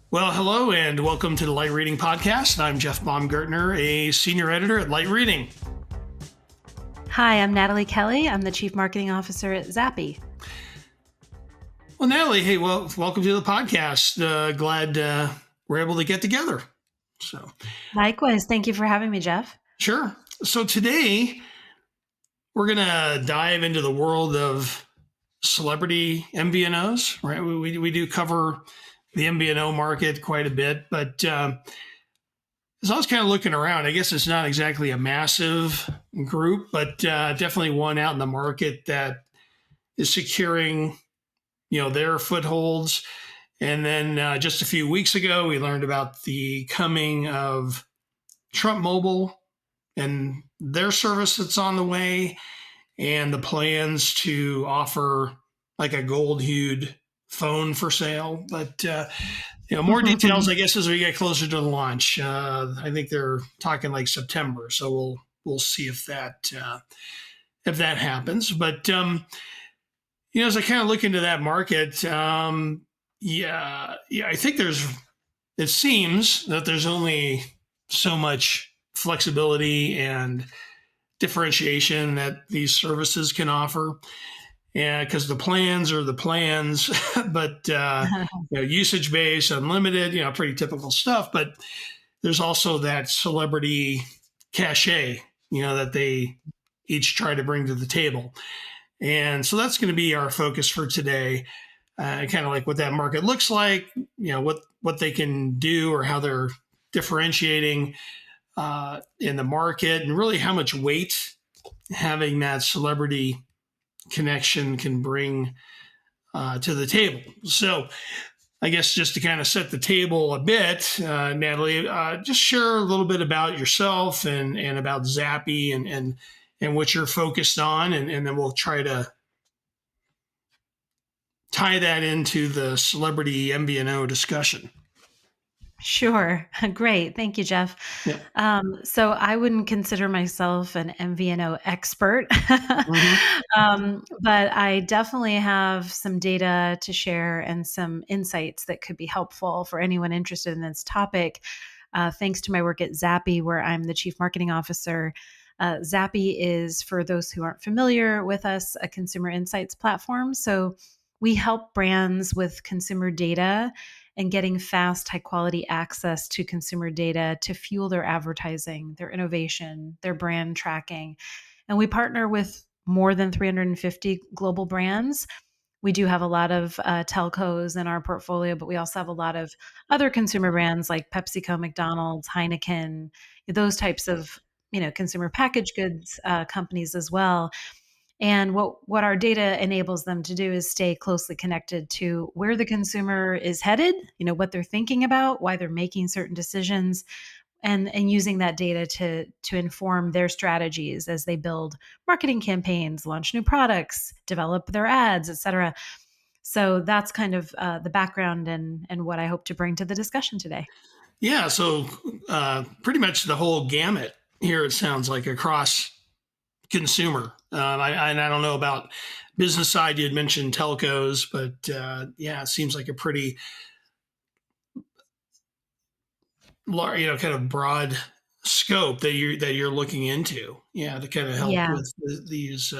Well, hello and welcome to the Light Reading Podcast. I'm Jeff Baumgartner, a senior editor at Light Reading. Hi, I'm Nataly Kelly. I'm the Chief Marketing Officer at Zappi. Well, Nataly, hey, welcome to the podcast. Glad we're able to get together. So, Likewise, thank you for having me, Jeff. Sure. So today we're going to dive into the world of celebrity MVNOs, right? We do cover the MVNO market quite a bit, but as I was kind of looking around, I guess it's not exactly a massive group, but definitely one out in the market that is securing, their footholds. And then just a few weeks ago, we learned about the coming of Trump Mobile and their service that's on the way, and the plans to offer like a gold-hued phone for sale. But more details, I guess, as we get closer to the launch. I think they're talking like September, so we'll see if that happens. But as I kind of look into that market, I think it seems that there's only so much flexibility and differentiation that these services can offer. Yeah, because the plans are the plans, but usage based, unlimited, pretty typical stuff. But there's also that celebrity cachet, that they each try to bring to the table. And so that's going to be our focus for today. Kind of like what that market looks like, what they can do or how they're differentiating in the market, and really how much weight having that celebrity connection can bring to the table. So I guess just to kind of set the table a bit, Nataly, just share a little bit about yourself and about Zappi and what you're focused on, and then we'll try to tie that into the celebrity MVNO discussion. Sure. Great. Thank you, Jeff. Yeah. So I wouldn't consider myself an MVNO expert, but I definitely have some data to share and some insights that could be helpful for anyone interested in this topic. Thanks to my work at Zappi, where I'm the Chief Marketing Officer. Zappi is, for those who aren't familiar with us, a consumer insights platform. So we help brands with consumer data and getting fast, high quality access to consumer data to fuel their advertising, their innovation, their brand tracking. And we partner with more than 350 global brands. We do have a lot of telcos in our portfolio, but we also have a lot of other consumer brands like PepsiCo, McDonald's, Heineken, those types of consumer packaged goods companies as well. And what our data enables them to do is stay closely connected to where the consumer is headed, what they're thinking about, why they're making certain decisions, and using that data to inform their strategies as they build marketing campaigns, launch new products, develop their ads, et cetera. So that's kind of the background and what I hope to bring to the discussion today. Yeah, so pretty much the whole gamut here, it sounds like, across consumer. I don't know about business side. You had mentioned telcos, but it seems like a pretty large, kind of broad scope that you're looking into. Yeah, to kind of help with these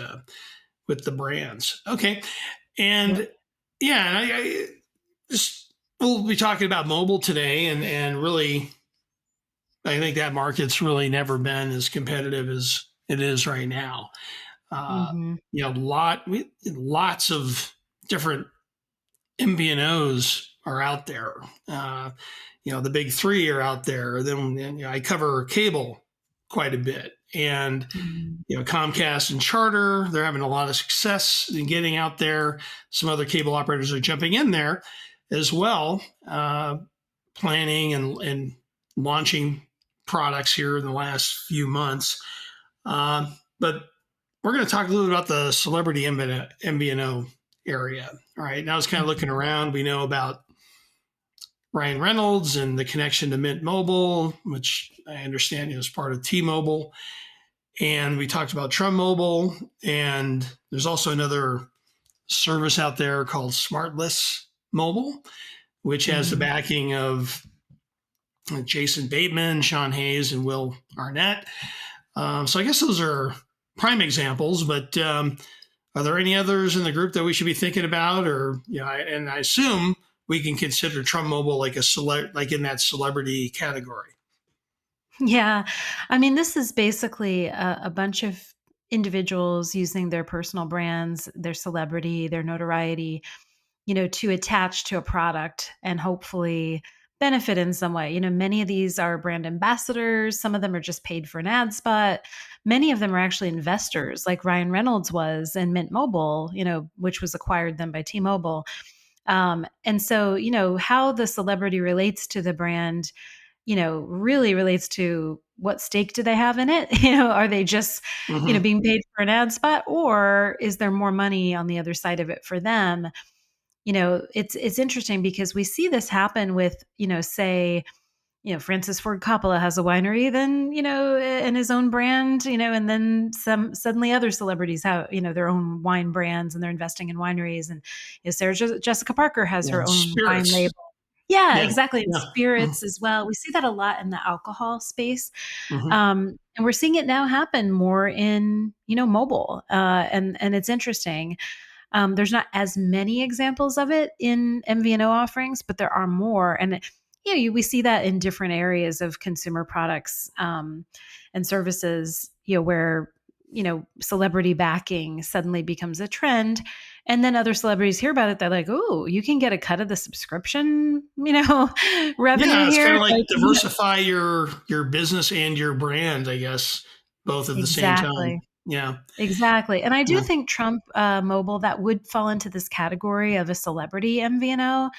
with the brands. Okay, and and I just we'll be talking about mobile today, and really, I think that market's really never been as competitive as it is right now. Lots of different MVNOs are out there. The big three are out there. Then I cover cable quite a bit, and Comcast and Charter, they're having a lot of success in getting out there. Some other cable operators are jumping in there as well, planning and launching products here in the last few months. But we're going to talk a little bit about the celebrity MVNO area. All right. Now I was kind of looking around. We know about Ryan Reynolds and the connection to Mint Mobile, which I understand is part of T-Mobile. And we talked about Trump Mobile. And there's also another service out there called Smartless Mobile, which has the backing of Jason Bateman, Sean Hayes, and Will Arnett. So I guess those are prime examples, but are there any others in the group that we should be thinking about? Or, and I assume we can consider Trump Mobile like like in that celebrity category. Yeah. I mean, this is basically a bunch of individuals using their personal brands, their celebrity, their notoriety, to attach to a product and hopefully benefit in some way. Many of these are brand ambassadors. Some of them are just paid for an ad spot. Many of them are actually investors, like Ryan Reynolds was in Mint Mobile, which was acquired then by T-Mobile. And so, how the celebrity relates to the brand, really relates to what stake do they have in it? Are they just, being paid for an ad spot, or is there more money on the other side of it for them? It's interesting because we see this happen with, say, Francis Ford Coppola has a winery, then, in his own brand, and then suddenly other celebrities have, their own wine brands and they're investing in wineries. And Sarah Jessica Parker has her own wine Spirits. label. Yeah, Yeah. exactly. And Yeah. spirits as well. We see that a lot in the alcohol space. Mm-hmm. And we're seeing it now happen more in, mobile. And it's interesting. There's not as many examples of it in MVNO offerings, but there are more. And we see that in different areas of consumer products and services, where celebrity backing suddenly becomes a trend, and then other celebrities hear about it. They're like, "Oh, you can get a cut of the subscription, revenue Yeah, it's kind here." of like diversify your business and your brand, I guess, both at the same time. Exactly. Yeah. Exactly. And I do Yeah. think Trump Mobile, that would fall into this category of a celebrity MVNO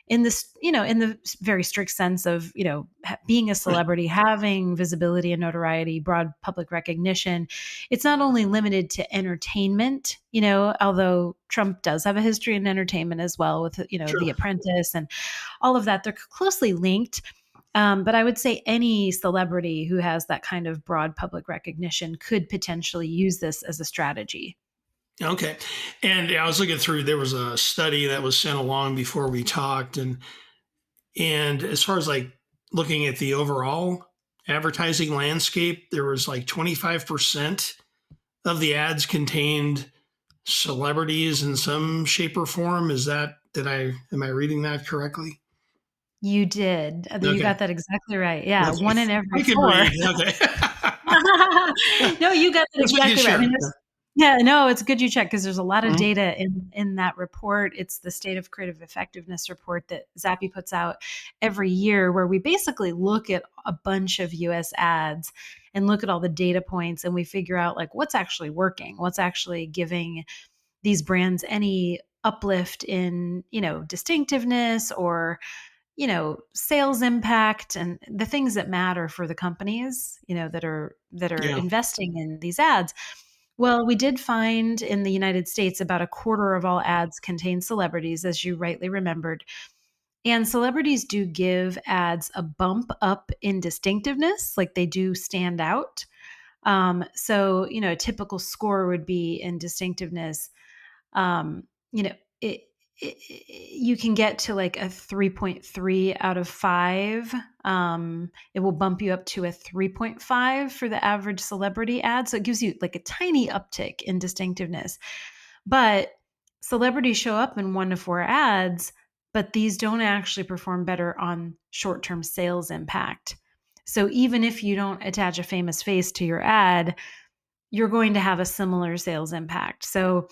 in this, in the very strict sense of, being a celebrity, having visibility and notoriety, broad public recognition. It's not only limited to entertainment, although Trump does have a history in entertainment as well with, Sure. The Apprentice and all of that. They're closely linked. But I would say any celebrity who has that kind of broad public recognition could potentially use this as a strategy. Okay. And I was looking through, there was a study that was sent along before we talked. And as far as like looking at the overall advertising landscape, there was like 25% of the ads contained celebrities in some shape or form. Am I reading that correctly? You did. You Okay. got that exactly right. Yeah, Okay. one in every I could four. read. Okay. No, you got that Just making exactly right. I sure. mean, yeah, no, it's good you check because there's a lot of Mhm. data in that report. It's the State of Creative Effectiveness report that Zappi puts out every year, where we basically look at a bunch of US ads and look at all the data points, and we figure out like what's actually working, what's actually giving these brands any uplift in, distinctiveness or sales impact and the things that matter for the companies, that are Yeah. investing in these ads. Well, we did find in the United States about a quarter of all ads contain celebrities, as you rightly remembered. And celebrities do give ads a bump up in distinctiveness, like they do stand out. So, a typical score would be in distinctiveness, um, you know, it, you can get to like a 3.3 out of 5. It will bump you up to a 3.5 for the average celebrity ad. So it gives you like a tiny uptick in distinctiveness. But celebrities show up in 1 to 4 ads, but these don't actually perform better on short-term sales impact. So even if you don't attach a famous face to your ad, you're going to have a similar sales impact. So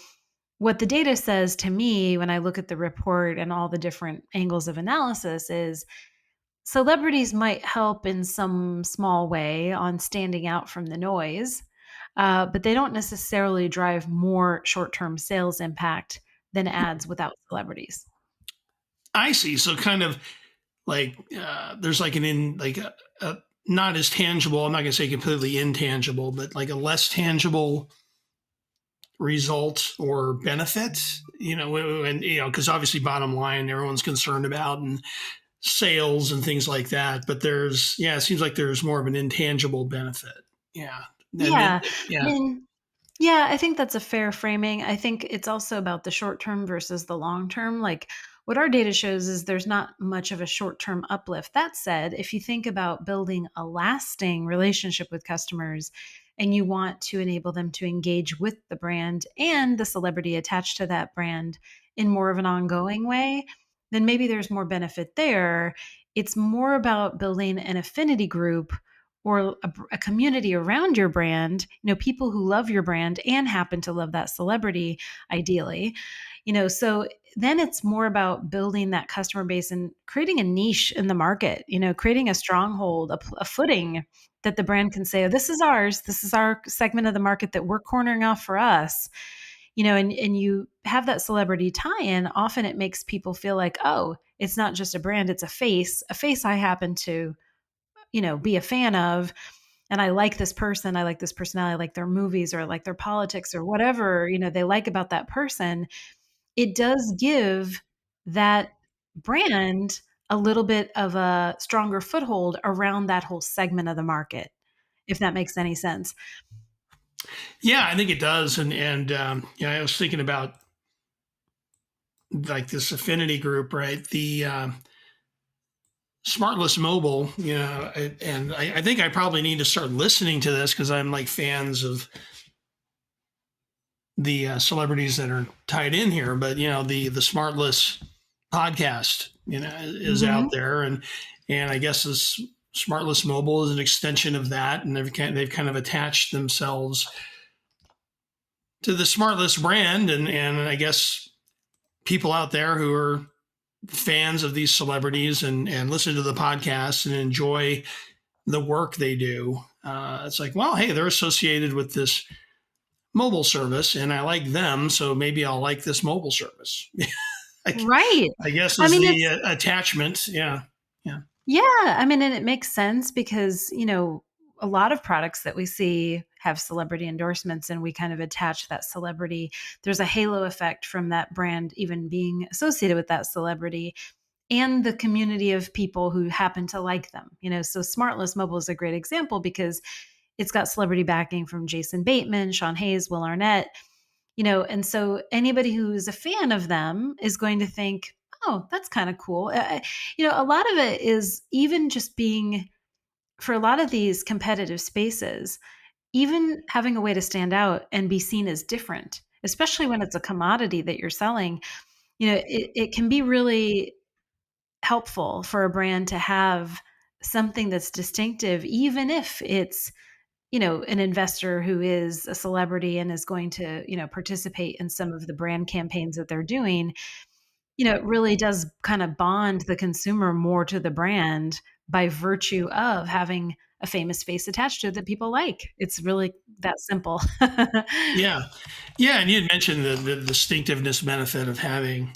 what the data says to me when I look at the report and all the different angles of analysis is celebrities might help in some small way on standing out from the noise, but they don't necessarily drive more short-term sales impact than ads without celebrities. I see. So kind of like there's like a not as tangible. I'm not going to say completely intangible, but like a less tangible result or benefit. And because obviously bottom line, everyone's concerned about and sales and things like that. But it seems like there's more of an intangible benefit. Yeah. And Yeah. I yeah. mean, yeah, I think that's a fair framing. I think it's also about the short term versus the long term. Like what our data shows is there's not much of a short-term uplift. That said, if you think about building a lasting relationship with customers and you want to enable them to engage with the brand and the celebrity attached to that brand in more of an ongoing way, then maybe there's more benefit there. It's more about building an affinity group or a community around your brand, people who love your brand and happen to love that celebrity, ideally. So then it's more about building that customer base and creating a niche in the market, creating a stronghold, a footing that the brand can say, oh, this is ours. This is our segment of the market that we're cornering off for us. And you have that celebrity tie-in. Often it makes people feel like, oh, it's not just a brand, it's a face I happen to, be a fan of. And I like this person, I like this personality, I like their movies, or I like their politics, or whatever, they like about that person. It does give that brand a little bit of a stronger foothold around that whole segment of the market, if that makes any sense. Yeah, I think it does. And I was thinking about like this affinity group, right? The Smartless Mobile, and I think I probably need to start listening to this because I'm like fans of the celebrities that are tied in here. But the Smartless podcast, is Mm-hmm. out there, and I guess this Smartless Mobile is an extension of that, and they've kind of attached themselves to the Smartless brand, and I guess people out there who are fans of these celebrities and listen to the podcast and enjoy the work they do. It's like, well, hey, they're associated with this mobile service and I like them. So maybe I'll like this mobile service. Right. I guess I is mean, the it's, attachment. Yeah. Yeah. yeah. I mean, and it makes sense because, a lot of products that we see have celebrity endorsements and we kind of attach that celebrity. There's a halo effect from that brand even being associated with that celebrity and the community of people who happen to like them. So Smartless Mobile is a great example because it's got celebrity backing from Jason Bateman, Sean Hayes, Will Arnett, and so anybody who's a fan of them is going to think, oh, that's kind of cool. A lot of it is even just being, for a lot of these competitive spaces, even having a way to stand out and be seen as different, especially when it's a commodity that you're selling, it can be really helpful for a brand to have something that's distinctive, even if it's, an investor who is a celebrity and is going to, participate in some of the brand campaigns that they're doing. It really does kind of bond the consumer more to the brand by virtue of having a famous face attached to it that people like. It's really that simple. Yeah. Yeah. And you had mentioned the distinctiveness benefit of having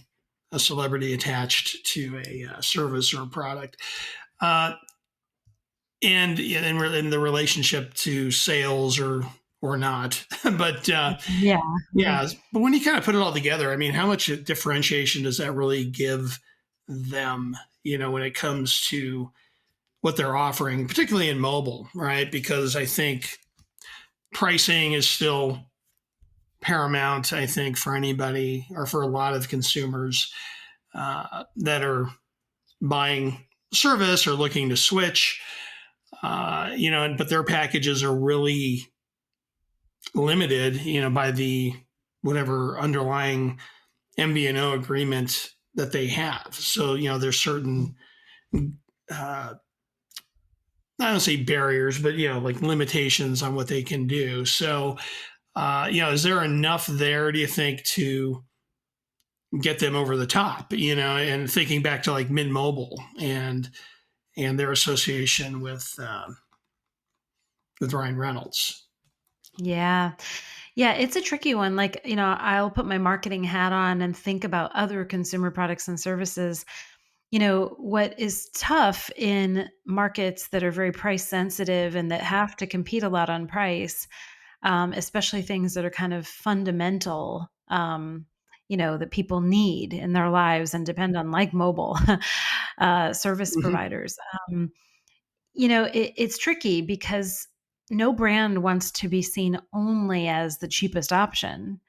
a celebrity attached to a service or a product. Uh, and in the relationship to sales or not. But Yeah. Yeah. yeah, but when you kind of put it all together, I mean, how much differentiation does that really give them? When it comes to what they're offering, particularly in mobile, right? Because I think pricing is still paramount. I think for anybody or for a lot of consumers that are buying service or looking to switch. But their packages are really limited, by the whatever underlying MVNO agreement that they have. So, there's certain, I don't say barriers, but, like limitations on what they can do. So, is there enough there, do you think, to get them over the top, and thinking back to like Mint Mobile and their association with Ryan Reynolds. Yeah. Yeah, it's a tricky one. Like, I'll put my marketing hat on and think about other consumer products and services. What is tough in markets that are very price sensitive and that have to compete a lot on price, especially things that are kind of fundamental, that people need in their lives and depend on, like mobile service Mm-hmm. providers. It's tricky because no brand wants to be seen only as the cheapest option.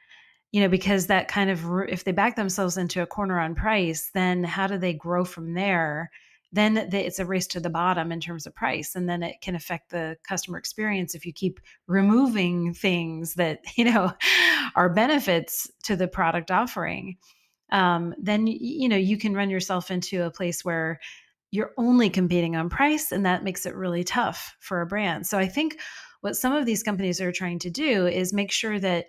because that kind of, if they back themselves into a corner on price, then how do they grow from there? Then it's a race to the bottom in terms of price. And then it can affect the customer experience if you keep removing things that, are benefits to the product offering. Then, you can run yourself into a place where you're only competing on price, and that makes it really tough for a brand. So I think what some of these companies are trying to do is make sure that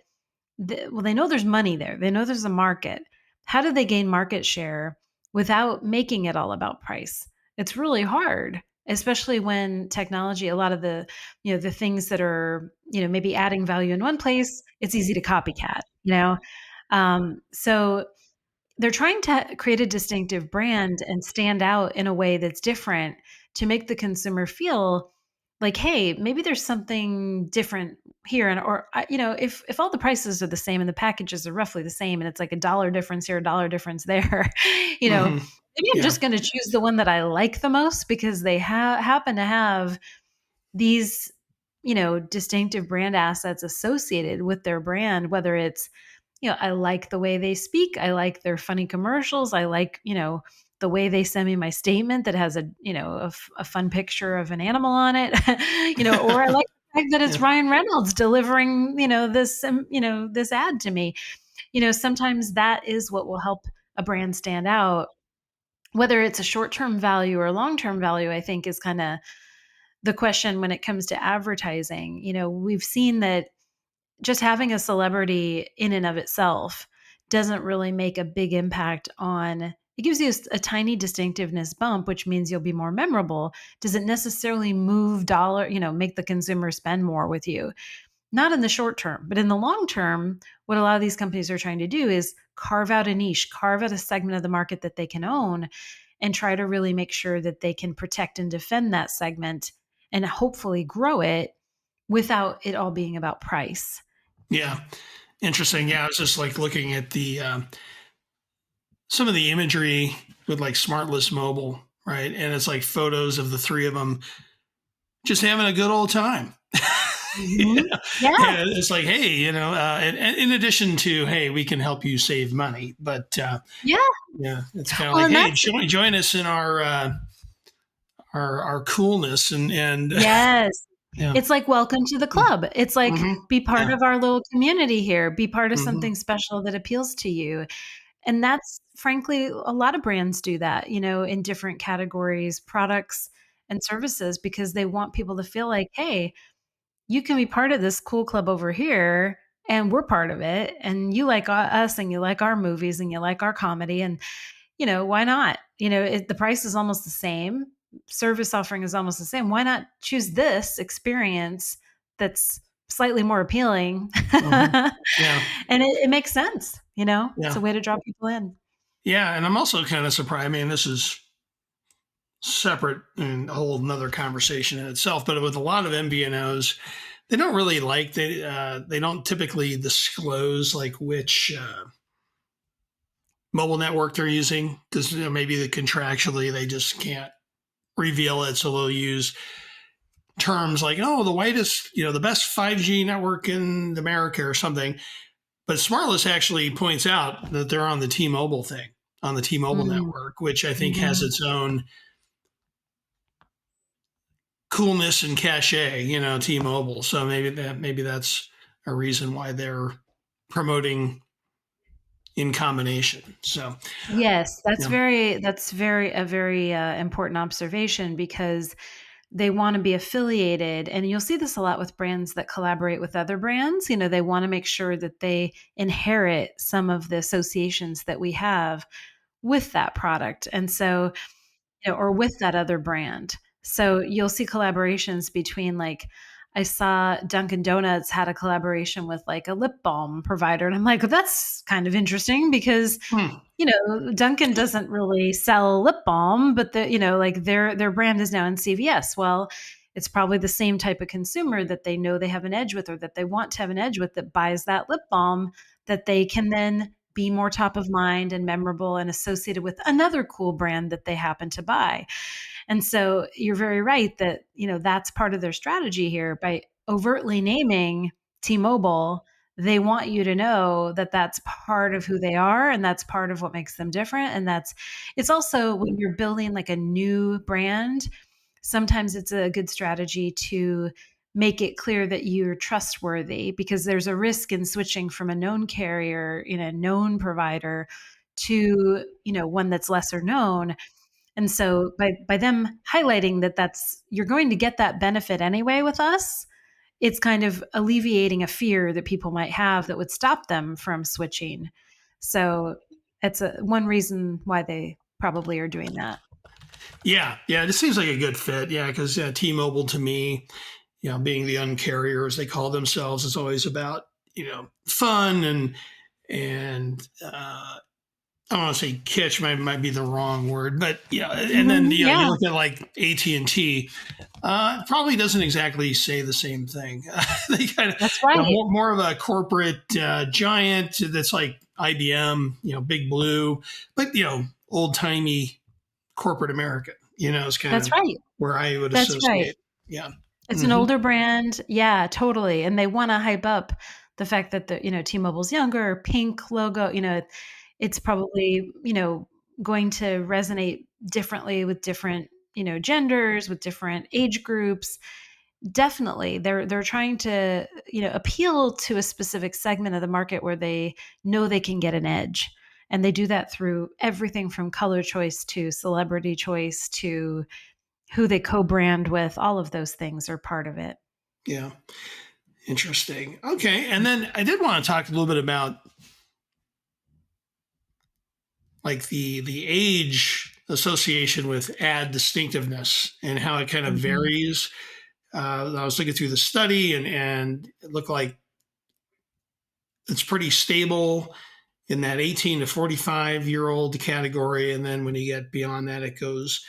they know there's money there. They know there's a market. How do they gain market share without making it all about price? It's really hard, especially when technology, a lot of the things that are, maybe adding value in one place, it's easy to copycat. So they're trying to create a distinctive brand and stand out in a way that's different to make the consumer feel like, hey, maybe there's something different here. And, or, if all the prices are the same and the packages are roughly the same and it's like $1 difference here, $1 difference there, Hmm. maybe I'm Yeah. just going to choose the one that I like the most because they happen to have these, distinctive brand assets associated with their brand, whether it's, I like the way they speak. I like their funny commercials. I like, the way they send me my statement that has a fun picture of an animal on it, or I like the fact that it's Yeah. Ryan Reynolds delivering, this ad to me. Sometimes that is what will help a brand stand out. Whether it's a short-term value or long-term value, I think is kind of the question when it comes to advertising. We've seen that just having a celebrity in and of itself doesn't really make a big impact on, it gives you a tiny distinctiveness bump, which means you'll be more memorable. Does it necessarily make the consumer spend more with you? Not in the short term, but in the long term, what a lot of these companies are trying to do is carve out a niche, carve out a segment of the market that they can own, and try to really make sure that they can protect and defend that segment and hopefully grow it without it all being about price. Yeah. Interesting. Yeah. I was just like looking at the some of the imagery with like Smartless Mobile, right? And it's like photos of the three of them just having a good old time. Mhm. Yeah. Yeah. And it's like, hey, and in addition to, hey, we can help you save money, but Yeah. yeah, it's kind of Well, like, and hey, that's join us in our coolness and yes. yeah. It's like welcome to the club. It's like Mm-hmm. be part Yeah. of our little community here. Be part of Mm-hmm. something special that appeals to you. And that's frankly a lot of brands do that, in different categories, products and services because they want people to feel like, hey, you can be part of this cool club over here and we're part of it and you like us and you like our movies and you like our comedy and why not? The price is almost the same. Service offering is almost the same. Why not choose this experience that's slightly more appealing? Mm-hmm. And Yeah. it makes sense. It's Yeah. a way to draw people in. Yeah. And I'm also kind of surprised. I mean, this is separate and a whole another conversation in itself, but with a lot of MVNOs, they don't really they don't typically disclose like which mobile network they're using because maybe contractually they just can't reveal it, so they'll use terms like, oh, the whitest, the best 5G network in America or something. But Smartless actually points out that they're on the T-Mobile thing, on the T-Mobile Mm, network, which I think has mhm. its own coolness and cachet, T-Mobile. So maybe that's a reason why they're promoting in combination. So Yes, yeah. that's very a very important observation because they want to be affiliated, and you'll see this a lot with brands that collaborate with other brands. They want to make sure that they inherit some of the associations that we have with that product. And so, or with that other brand. So you'll see collaborations between like I saw Dunkin' Donuts had a collaboration with like a lip balm provider. And I'm like, well, that's kind of interesting because Hmm. Dunkin' doesn't really sell lip balm, but like their brand is now in CVS. Well, it's probably the same type of consumer that they know they have an edge with or that they want to have an edge with that buys that lip balm that they can then be more top of mind and memorable and associated with another cool brand that they happen to buy. And so you're very right that, that's part of their strategy here by overtly naming T-Mobile. they want you to know that that's part of who they are and that's part of what makes them different. And it's also when you're building like a new brand, sometimes it's a good strategy to make it clear that you're trustworthy, because there's a risk in switching from a known carrier, known provider, to one that's lesser known. And so by them highlighting that that's you're going to get that benefit anyway with us, it's kind of alleviating a fear that people might have that would stop them from switching. So it's one reason why they probably are doing that. Yeah, yeah, this seems like a good fit. Yeah, because T-Mobile to me, being the uncarrier as they call themselves, is always about fun and I don't want to say kitsch, might be the wrong word, but and then Yeah, you look at like AT&T, probably doesn't exactly say the same thing. They kind of that's right. more of a corporate giant that's like IBM, Big Blue, but old timey corporate America. Is kind That's of right. where I would That's right. associate. Yeah. It's an Hmm. older brand. Yeah, totally. And they want to hype up the fact that T-Mobile's younger, pink logo, it's probably, going to resonate differently with different, genders, with different age groups. Definitely. They're trying to, appeal to a specific segment of the market where they know they can get an edge. And they do that through everything from color choice to celebrity choice to who they co-brand with. All of those things are part of it. Yeah. Interesting. Okay. And then I did want to talk a little bit about like the age association with ad distinctiveness and how it kind of Mhm. varies. I was looking through the study and it looked like it's pretty stable in that 18 to 45-year-old category. And then when you get beyond that, it goes,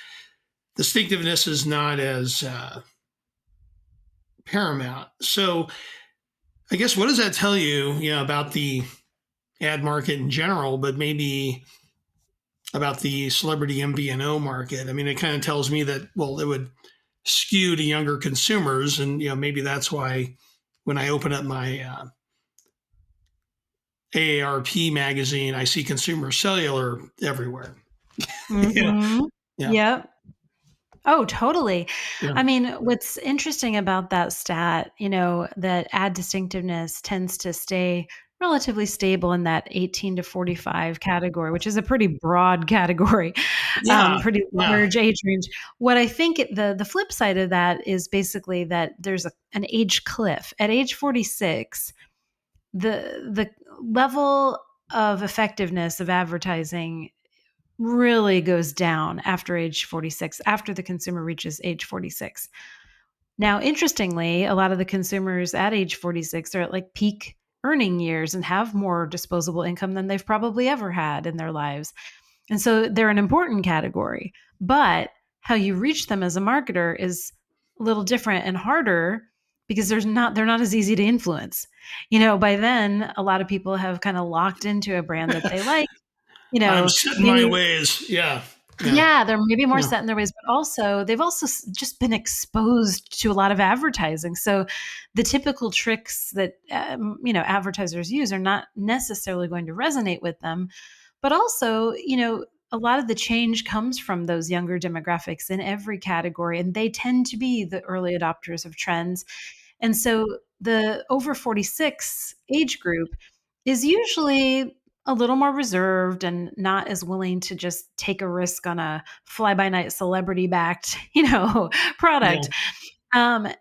distinctiveness is not as paramount. So I guess what does that tell you, about the ad market in general, but maybe about the celebrity MVNO market? I mean, it kind of tells me that, well, it would skew to younger consumers. And, maybe that's why when I open up my AARP magazine, I see consumer cellular everywhere. Yeah. Mhm. Yeah. Yep. Oh, totally. Yeah. I mean, what's interesting about that stat, that ad distinctiveness tends to stay relatively stable in that 18 to 45 category, which is a pretty broad category, Yeah. pretty Yeah. large age range. What I think the flip side of that is basically that there's an age cliff. At age 46, the level of effectiveness of advertising really goes down after age 46, after the consumer reaches age 46. Now, interestingly, a lot of the consumers at age 46 are at like peak earning years and have more disposable income than they've probably ever had in their lives. And so they're an important category. But how you reach them as a marketer is a little different and harder because they're not as easy to influence. By then, a lot of people have kind of locked into a brand that they like, I'm set in my maybe ways. Yeah. Yeah. yeah, they're maybe more Yeah. set in their ways, but also they've also just been exposed to a lot of advertising. So the typical tricks that advertisers use are not necessarily going to resonate with them. But also, a lot of the change comes from those younger demographics in every category, and they tend to be the early adopters of trends. And so the over 46 age group is usually a little more reserved and not as willing to just take a risk on a fly by night celebrity backed, Yeah. product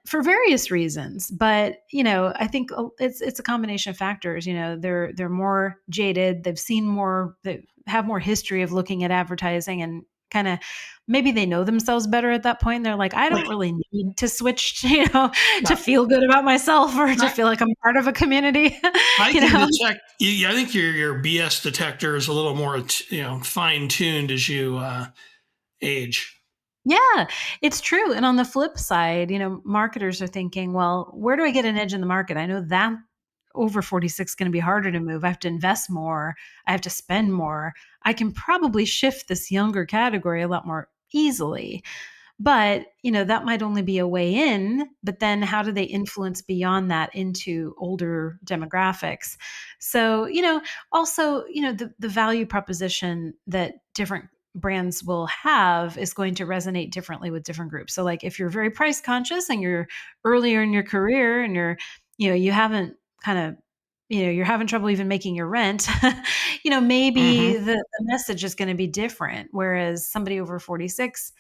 for various reasons. But I think it's a combination of factors. They're more jaded. They've seen more. They have more history of looking at advertising and kind of maybe they know themselves better at that point. They're like, I don't really need to switch, to feel good about myself or to I, feel like I'm part of a community. I you can know, detect. I think your BS detector is a little more fine tuned as you age. Yeah, it's true. And on the flip side, marketers are thinking, well, where do I get an edge in the market? I know that over 46 is going to be harder to move. I have to invest more. I have to spend more. I can probably shift this younger category a lot more easily. But, that might only be a way in, but then how do they influence beyond that into older demographics? So, also, the value proposition that different brands will have is going to resonate differently with different groups. So like if you're very price conscious and you're earlier in your career and you haven't kind of you're having trouble even making your rent, maybe Mm-hmm. the message is going to be different. Whereas somebody over 46,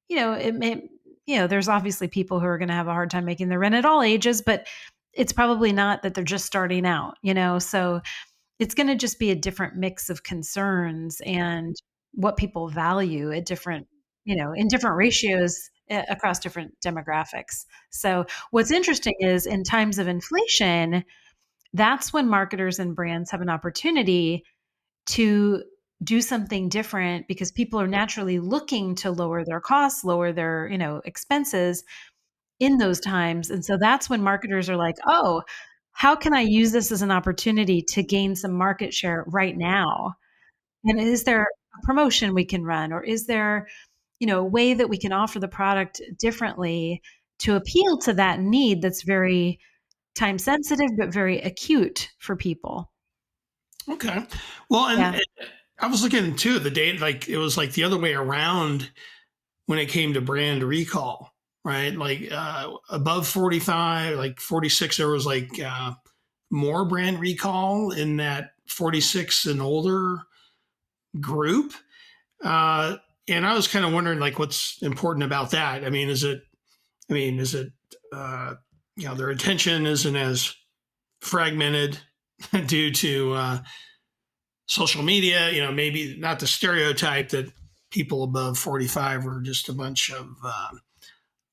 it may, there's obviously people who are going to have a hard time making their rent at all ages, but it's probably not that they're just starting out, so it's going to just be a different mix of concerns and what people value at different, in different ratios across different demographics. So what's interesting is in times of inflation, that's when marketers and brands have an opportunity to do something different because people are naturally looking to lower their costs, lower their, expenses in those times. And so that's when marketers are like, "Oh, how can I use this as an opportunity to gain some market share right now? And is there a promotion we can run or is there, a way that we can offer the product differently to appeal to that need that's very time sensitive but very acute for people?" Okay. Well, and Yeah. I was looking too the date, like it was like the other way around when it came to brand recall, right? Like above 45, like 46, there was like more brand recall in that 46 and older group. Uh, and I was kind of wondering like what's important about that. Is it, uh, their attention isn't as fragmented due to social media, maybe not the stereotype that people above 45 are just a bunch of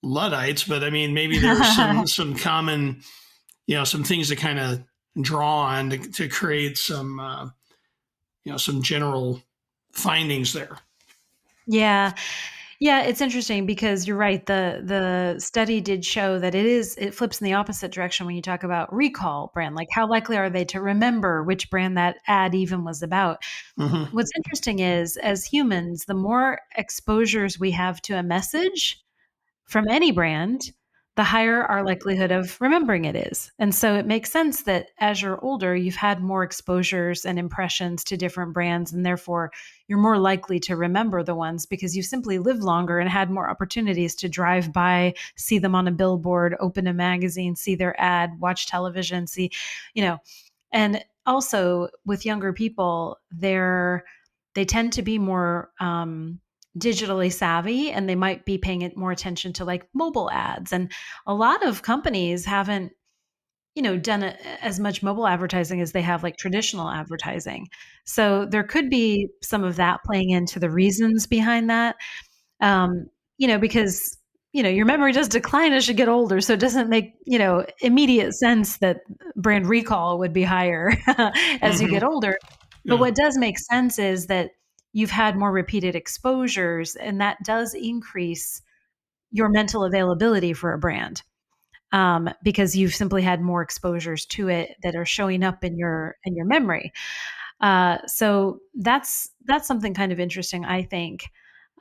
Luddites, but I mean, maybe there's some common, some things to kind of draw on to create some, some general findings there. Yeah. Yeah, it's interesting because you're right. The study did show that it flips in the opposite direction when you talk about recall brand. Like how likely are they to remember which brand that ad even was about? Mm-hmm. What's interesting is as humans, the more exposures we have to a message from any brand, the higher our likelihood of remembering it is. And so it makes sense that as you're older, you've had more exposures and impressions to different brands, and therefore you're more likely to remember the ones because you simply lived longer and had more opportunities to drive by, see them on a billboard, open a magazine, see their ad, watch television, see, you know, and also with younger people, they tend to be more digitally savvy and they might be paying it more attention to like mobile ads. And a lot of companies haven't, done as much mobile advertising as they have like traditional advertising. So there could be some of that playing into the reasons behind that. Um, because your memory does decline as you get older, so it doesn't make immediate sense that brand recall would be higher as you Mm-hmm. get older. But Yeah. what does make sense is that you've had more repeated exposures, and that does increase your mental availability for a brand, because you've simply had more exposures to it that are showing up in your memory. So that's something kind of interesting, I think,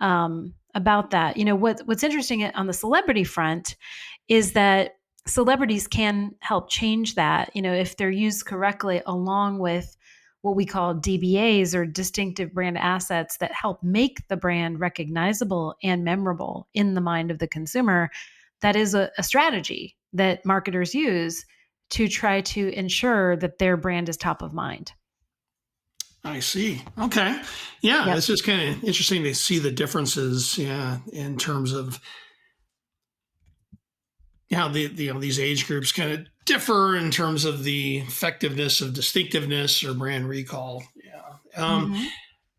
about that. What's interesting on the celebrity front is that celebrities can help change that. If they're used correctly, along with what we call DBAs or distinctive brand assets that help make the brand recognizable and memorable in the mind of the consumer. That is a strategy that marketers use to try to ensure that their brand is top of mind. I see. Okay. Yeah, Yep. it's just kind of interesting to see the differences, yeah, in terms of how these age groups kind of differ in terms of the effectiveness of distinctiveness or brand recall. Yeah. Mhm.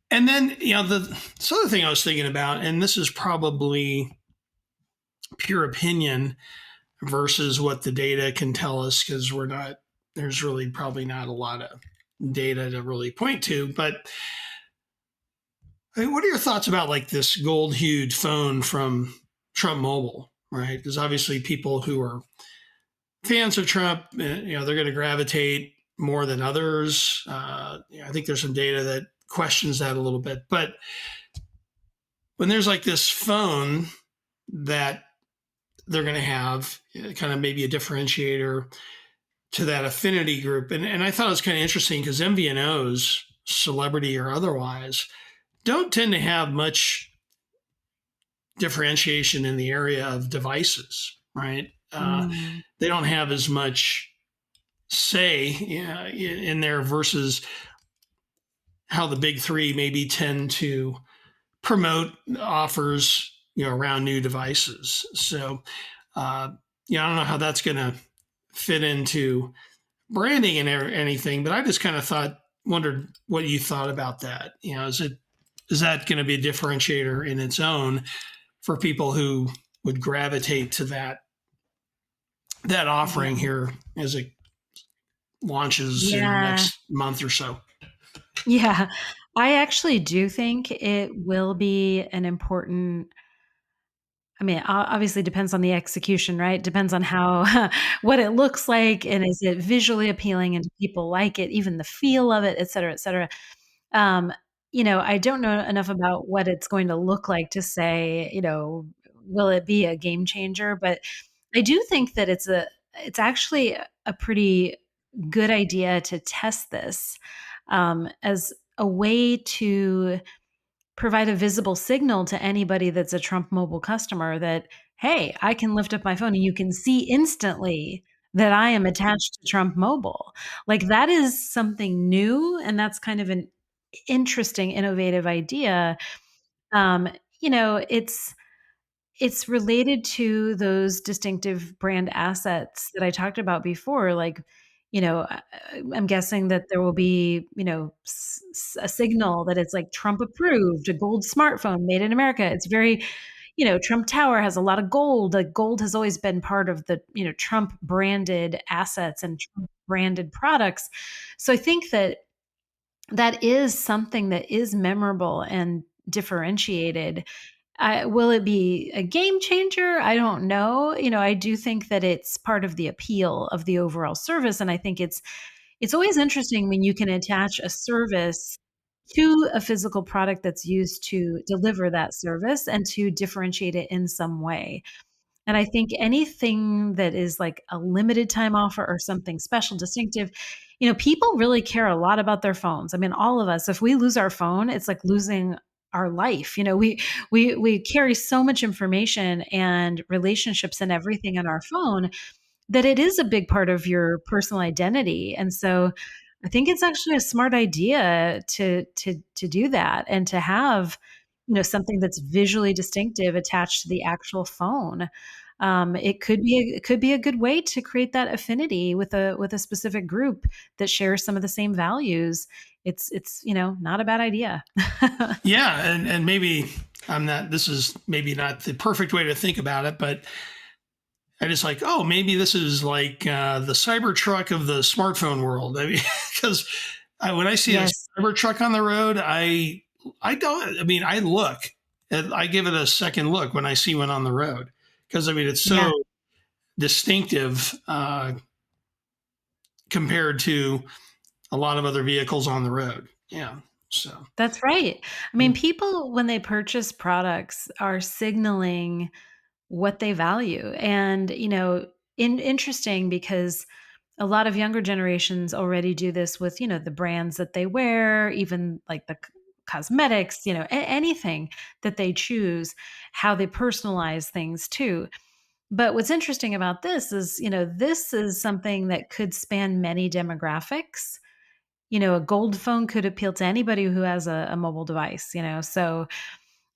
And then this other thing I was thinking about, and this is probably pure opinion versus what the data can tell us because there's really probably not a lot of data to really point to. But I mean, what are your thoughts about like this gold-hued phone from Trump Mobile, right? Because obviously people who are fans of Trump, they're going to gravitate more than others. I think there's some data that questions that a little bit. But when there's like this phone that they're going to have kind of maybe a differentiator to that affinity group. And I thought it was kind of interesting because MVNOs, celebrity or otherwise, don't tend to have much differentiation in the area of devices, right? Mm. They don't have as much say in there versus how the big three maybe tend to promote offers, around new devices. So, I don't know how that's going to fit into branding and anything, but I just kind of wondered what you thought about that. Is that going to be a differentiator in its own for people who would gravitate to that offering Yeah. here as it launches in the Yeah. next month or so? Yeah. I actually do think it will be an important. I mean, obviously depends on the execution, right? Depends on how what it looks like, and is it visually appealing, and do people like it, even the feel of it, et cetera, et cetera. Um, I don't know enough about what it's going to look like to say, will it be a game changer? But I do think that it's actually a pretty good idea to test this as a way to provide a visible signal to anybody that's a Trump Mobile customer that, "Hey, I can lift up my phone and you can see instantly that I am attached to Trump Mobile." Like, that is something new, and that's kind of an interesting, innovative idea. Um, you know, it's it's related to those distinctive brand assets that I talked about before, like, I'm guessing that there will be, a signal that it's, like, Trump approved, a gold smartphone made in America. It's very Trump Tower has a lot of gold. Like, gold has always been part of the, Trump branded assets and Trump branded products. So I think that that is something that is memorable and differentiated. Will it be a game changer? I don't know. I do think that it's part of the appeal of the overall service, and I think it's always interesting when you can attach a service to a physical product that's used to deliver that service and to differentiate it in some way. And I think anything that is like a limited time offer or something special, distinctive, people really care a lot about their phones. I mean, all of us, if we lose our phone, it's like losing our life. We carry so much information and relationships and everything on our phone that it is a big part of your personal identity. And so I think it's actually a smart idea to do that and to have, something that's visually distinctive attached to the actual phone. It could be a good way to create that affinity with a specific group that shares some of the same values. It's not a bad idea. Yeah, and maybe this is maybe not the perfect way to think about it, but I just like, oh, maybe this is like the Cybertruck of the smartphone world. I mean, because when I see a Yes. Cybertruck on the road, I don't. I mean, I give it a second look when I see one on the road because I mean it's Yeah. so distinctive compared to a lot of other vehicles on the road. Yeah. So. That's right. I mean, people, when they purchase products, are signaling what they value. And, interesting because a lot of younger generations already do this with, the brands that they wear, even like the cosmetics, anything that they choose, how they personalize things too. But what's interesting about this is, this is something that could span many demographics. A gold phone could appeal to anybody who has a mobile device, so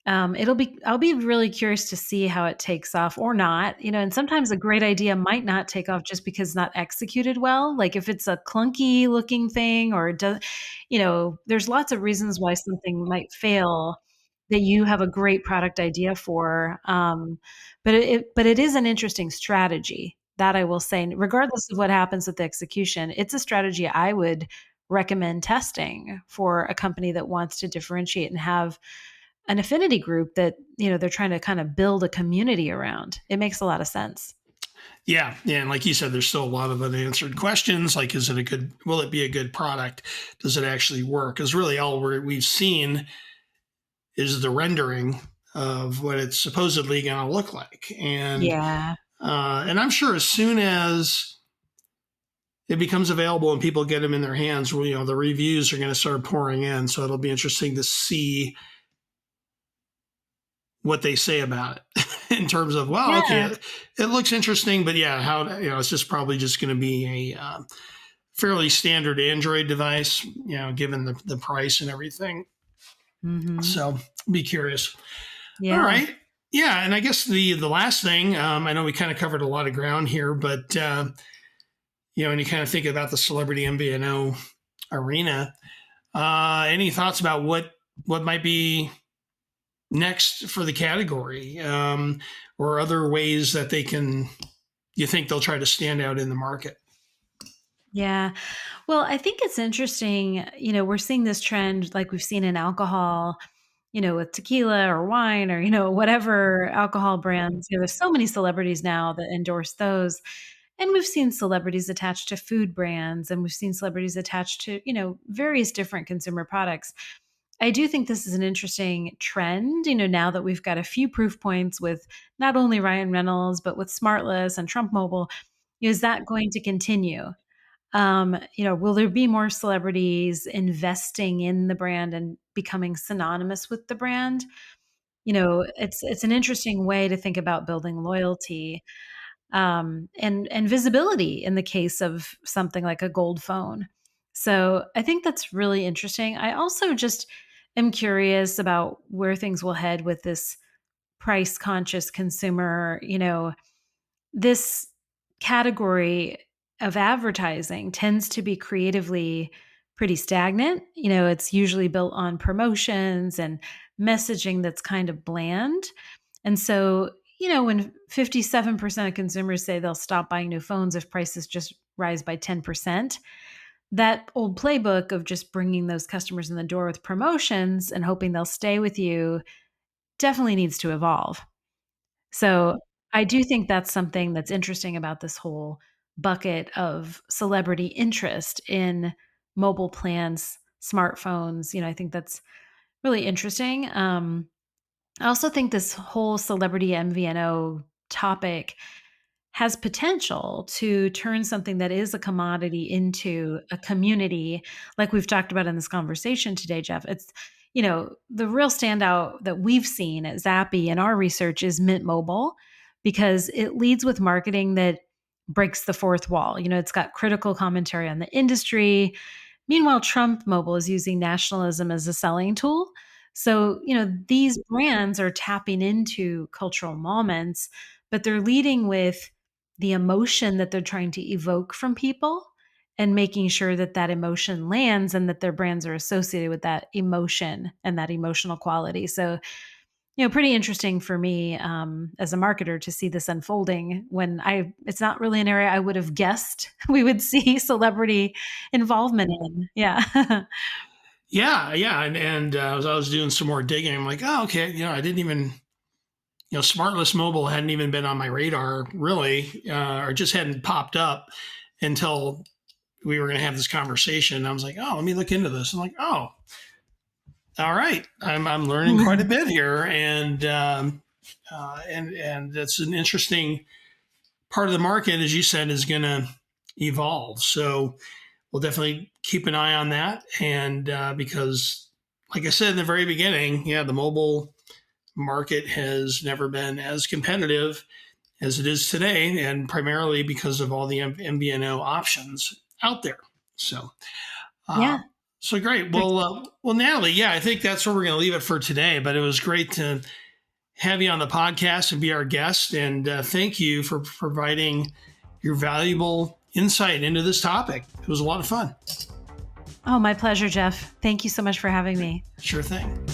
I'll be really curious to see how it takes off or not, and sometimes a great idea might not take off just because it's not executed well. Like if it's a clunky looking thing or it does, there's lots of reasons why something might fail that you have a great product idea for. But it is an interesting strategy that I will say, regardless of what happens with the execution, it's a strategy I would recommend testing for a company that wants to differentiate and have an affinity group that, they're trying to kind of build a community around. It makes a lot of sense. Yeah, yeah, and like you said, there's still a lot of unanswered questions. Like, will it be a good product? Does it actually work? Because really, all we've seen is the rendering of what it's supposedly going to look like. Yeah. And I'm sure as soon as it becomes available and people get them in their hands, the reviews are going to start pouring in. So it'll be interesting to see what they say about it in terms of, well, Yeah. okay, it looks interesting, but yeah, how, it's just probably just going to be a fairly standard Android device, given the price and everything. Hmm. So be curious. All Yeah. right. Yeah. And I guess the last thing, I know we kind of covered a lot of ground here, but, when you kind of think about the celebrity MVNO arena, any thoughts about what might be next for the category, or other ways that you think they'll try to stand out in the market? Yeah. Well, I think it's interesting. We're seeing this trend like we've seen in alcohol, with tequila or wine or, whatever alcohol brands. There's so many celebrities now that endorse those. And we've seen celebrities attached to food brands and we've seen celebrities attached to, various different consumer products. I do think this is an interesting trend, now that we've got a few proof points with not only Ryan Reynolds, but with Smartless and Trump Mobile. Is that going to continue? Will there be more celebrities investing in the brand and becoming synonymous with the brand? It's an interesting way to think about building loyalty, and visibility in the case of something like a gold phone. So I think that's really interesting. I also just am curious about where things will head with this price conscious consumer. This category of advertising tends to be creatively pretty stagnant. It's usually built on promotions and messaging that's kind of bland. And so, when 57% of consumers say they'll stop buying new phones if prices just rise by 10%, that old playbook of just bringing those customers in the door with promotions and hoping they'll stay with you definitely needs to evolve. So, I do think that's something that's interesting about this whole bucket of celebrity interest in mobile plans, smartphones. I think that's really interesting. I also think this whole celebrity MVNO topic has potential to turn something that is a commodity into a community, like we've talked about in this conversation today, Jeff. It's, the real standout that we've seen at Zappi in our research is Mint Mobile because it leads with marketing that breaks the fourth wall. It's got critical commentary on the industry. Meanwhile, Trump Mobile is using nationalism as a selling tool. So, these brands are tapping into cultural moments, but they're leading with the emotion that they're trying to evoke from people and making sure that that emotion lands and that their brands are associated with that emotion and that emotional quality. So, pretty interesting for me as a marketer to see this unfolding when it's not really an area I would have guessed we would see celebrity involvement in. Yeah. Yeah, yeah, and as I was doing some more digging, I'm like, oh, okay, I didn't even, Smartless Mobile hadn't even been on my radar really, or just hadn't popped up until we were going to have this conversation. I was like, oh, let me look into this. I'm like, oh, all right, I'm learning quite a bit here, and that's an interesting part of the market, as you said, is going to evolve. So we'll definitely keep an eye on that. And because, like I said in the very beginning, yeah, the mobile market has never been as competitive as it is today, and primarily because of all the MVNO options out there. So, uh, Yeah. so great. Well, Nataly, yeah, I think that's where we're going to leave it for today. But it was great to have you on the podcast and be our guest. And thank you for providing your valuable insight into this topic. It was a lot of fun. Oh, my pleasure, Jeff. Thank you so much for having me. Sure thing.